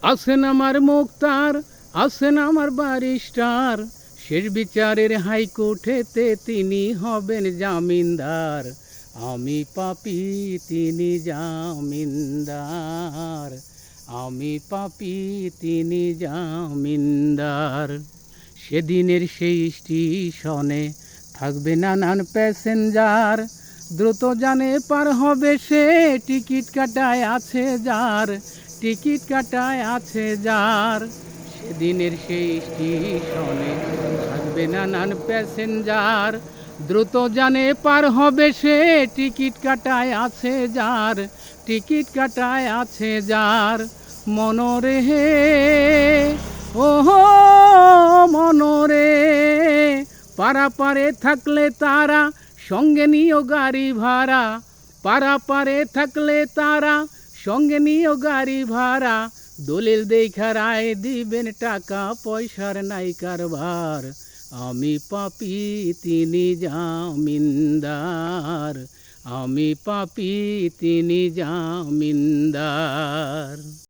আছেন আমার মুক্তার, আছেন আমার ব্যারিস্টার, শেষ বিচারের হাইকোর্টেতে তিনি হবেন জামিনদার। আমি পাপী তিনি জামিনদার, আমি পাপী তিনি জামিনদার। সেদিনের সেই স্টেশনে থাকবে নানান প্যাসেঞ্জার, দ্রুত জানে পার হবে সে, টিকিট কাটায় আছে যার, টিকিট কাটায় আছে যার। সেদিনের সেই স্টেশনে থাকবে নানান প্যাসেঞ্জার, দ্রুত জানে পার হবে সে, টিকিট কাটায় আছে যার, টিকিট কাটায় আছে যার। মনরে হে ওহো মনরে, পারাপারে থাকলে তারা সঙ্গে নিও গাড়ি ভাড়া, পারাপারে থাকলে তারা সঙ্গে নিও গাড়ি ভাড়া। দলিল দেখা রায় দিবেন, টাকা পয়সার নাই কারবার। আমি পাপী তিনি জামিনদার, আমি পাপী তিনি জামিনদার।